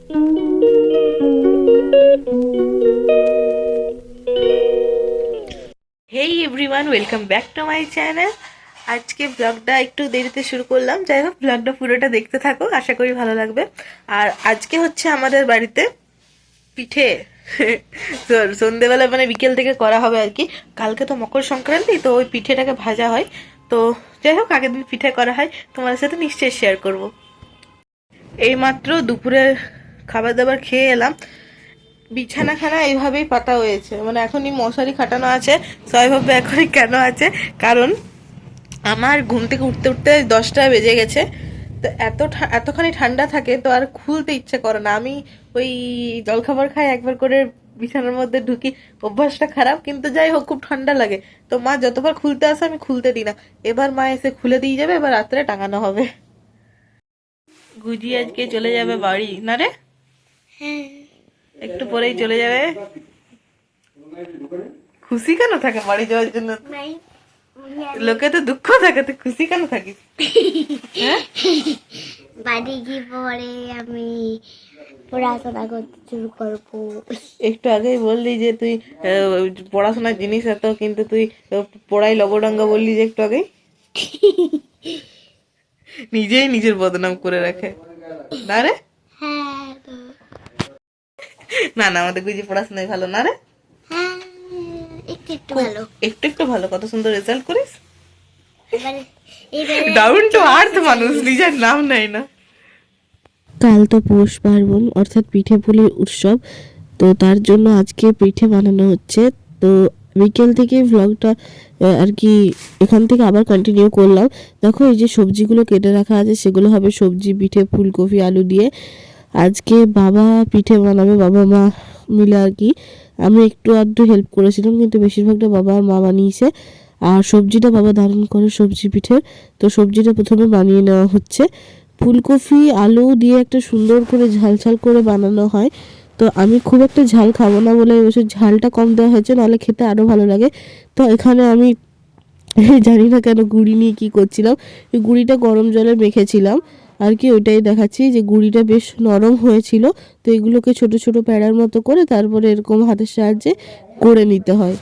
Hey everyone, welcome back to my channel. আজকে ব্লগটা একটু দেরিতে শুরু করলাম, যাই হোক ব্লগটা পুরোটা দেখতে থাকো, আশা করি ভালো লাগবে। আর আজকে হচ্ছে আমাদের বাড়িতে পিঠে সন্ধেবেলা মানে বিকেল থেকে করা হবে আর কি। কালকে তো মকর সংক্রান্তি, তো ওই পিঠেটাকে ভাজা হয়। তো যাই হোক আগের দিন পিঠে করা হয়, তোমাদের সাথে নিশ্চয়ই শেয়ার করব। এইমাত্র দুপুরে খাবার দাবার খেয়ে এলাম। বিছানাখানা এইভাবেই পাতা হয়েছে, মানে এখনই মশারি খাটানো আছে। সবাই ভাববে এখনই কেন আছে, কারণ আমার ঘুম থেকে উঠতে উঠতে 10টা বেজে গেছে। তো এতখানি ঠান্ডা থাকে, তো আর খুলতে ইচ্ছে করে না। আমি ওই জলখাবার খাই একবার করে বিছানার মধ্যে ঢুকি, অভ্যাসটা খারাপ, কিন্তু যাই হোক খুব ঠান্ডা লাগে। তো মা যতবার খুলতে আসে আমি খুলতে দিই না। এবার মা এসে খুলে দিয়ে যাবে, এবার রাত্রে টাঙানো হবে। গুজি আজকে চলে যাবে বাড়ি, না রে? একটু পরেই চলে যাবে। খুশি কেন থাকে বাড়ি যাওয়ার জন্য? লোকে তো দুঃখ থাকে, তুই খুশি কেন থাকিস? বাড়ি গিয়ে পরে আমি পড়াশোনা করতে শুরু করবো। একটু আগেই বললি যে তুই পড়াশোনার জিনিস এত, কিন্তু তুই পড়াই লবডাঙ্গা বললি যে একটু আগেই। নিজেই নিজের বদনাম করে রাখে, না রে? হ্যাঁ তো না না, আমাদের গুজি পড়াশোনায় ভালো, না রে? হ্যাঁ, একটু একটু ভালো। একটু একটু ভালো, কত সুন্দর রেজাল্ট করিস। এবারে এবারে ডাউন টু আর্থ মানুষ, নিজের নাম নেয় না। কাল তো পৌষ পার্বণ অর্থাৎ পিঠে পুলির উৎসব, তো তার জন্য আজকে পিঠে বানানো হচ্ছে। তো বিকেল থেকে ভ্লগটা আর কি এখান থেকে আবার কন্টিনিউ করলাম। দেখো এই যে সবজিগুলো কেটে রাখা আছে, সেগুলো হবে সবজি পিঠে, ফুলকপি আলু দিয়ে। আজকে বাবা পিঠে বানাবে, বাবা মা মিলে আর কি। আমি একটু আধটু হেল্প করেছিলাম, কিন্তু বেশিরভাগটা বাবা আর মা বানিয়েছে। আর সবজিটা বাবা দারুণ করে সবজি পিঠের। তো সবজিটা প্রথমে বানিয়ে নেওয়া হচ্ছে। ফুলকপি আলু দিয়ে একটা সুন্দর করে ঝাল ঝাল করে বানানো হয়। তো আমি খুব একটা ঝাল খাবো না বলে অবশ্য ঝালটা কম দেওয়া হয়েছে, নাহলে খেতে আরও ভালো লাগে। তো এখানে আমি জানি না কেন গুঁড়ি নিয়ে কী করছিলাম, এই গুঁড়িটা গরম জলে মেখেছিলাম আর কি। ওইটাই দেখাচ্ছি যে গুঁড়িটা বেশ নরম হয়েছিল। তো এগুলোকে ছোট ছোট প্যাড়ার মতো করে তারপরে এরকম হাতের সাহায্যে করে নিতে হয়।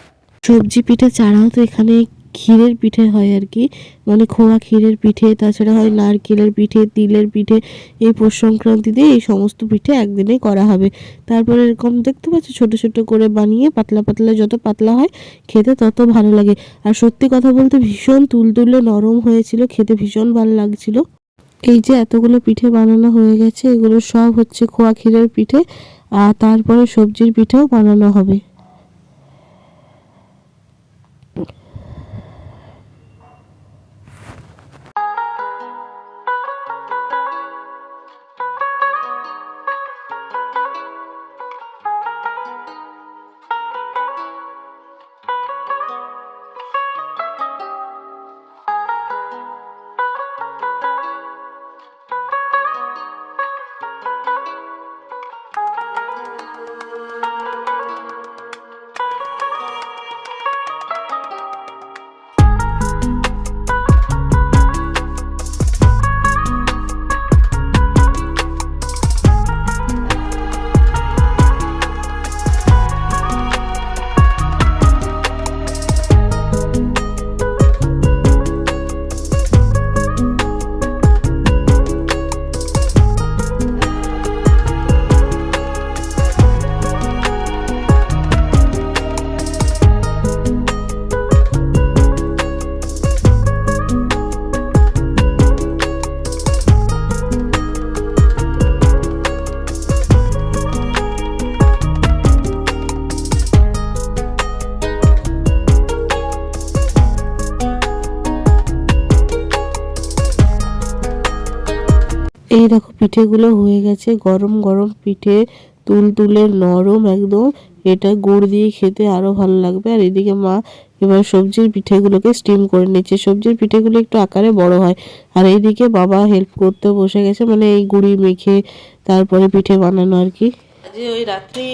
সবজি পিঠে ছাড়াও তো এখানে ক্ষীরের পিঠে হয় আর কি, মানে খোয়া ক্ষীরের পিঠে, তাছাড়া হয় নারকেলের পিঠে, তিলের পিঠে। এই পৌষ সংক্রান্তিতে এই সমস্ত পিঠে একদিনে করা হবে। তারপরে এরকম দেখতে পাচ্ছ ছোট ছোট করে বানিয়ে পাতলা পাতলা, যত পাতলা হয় খেতে তত ভালো লাগে। আর সত্যি কথা বলতে ভীষণ তুলতুলে নরম হয়েছিল, খেতে ভীষণ ভালো লাগছিল। এই যে এতগুলো পিঠে বানানো হয়ে গেছে, এগুলো সব হচ্ছে খোয়া ক্ষীরের পিঠে। আর তারপরে সবজির পিঠেও বানানো হবে। এই দেখো পিঠেগুলো হয়ে গেছে, গরম গরম পিঠে, তুলতুলে নরম একদম। এটা গুড় দিয়ে খেতে আরো ভালো লাগবে। আর এদিকে মা এবার সবজির পিঠেগুলোকে স্টিম করে নিচ্ছে। সবজির পিঠেগুলো একটু আকারে বড় হয়। আর এইদিকে বাবা হেল্প করতে বসে গেছে, মানে এই গুঁড়ি মেখে তারপরে পিঠে বানানো আর কি। আজ ওই রাত্রি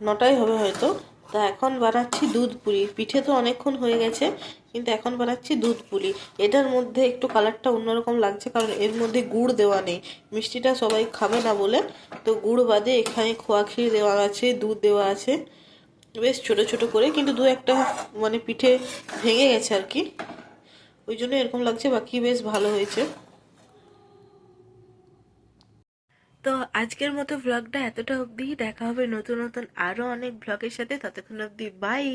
9টাই হবে হয়তো। তা এখন বানাচ্ছি দুধ পুলি। পিঠে তো অনেকক্ষণ হয়ে গেছে, কিন্তু এখন বানাচ্ছি দুধ পুলি। এটার মধ্যে একটু কালারটা অন্যরকম লাগছে, কারণ এর মধ্যে গুড় দেওয়া নেই। মিষ্টিটা সবাই খাবে না বলে, তো গুড় বাদে এখানে খোয়া ক্ষীর দেওয়া আছে, দুধ দেওয়া আছে বেশ ছোট ছোট করে, কিন্তু দু একটা মানে পিঠে ভেঙে গেছে আর কি, ওই জন্য এরকম লাগছে। বাকি বেশ ভালো হয়েছে। তো আজকের মতো ব্লগটা এতটা অবধি। দেখা হবে নতুন নতুন আরো অনেক ব্লগের সাথে। ততক্ষণ অবধি বাই।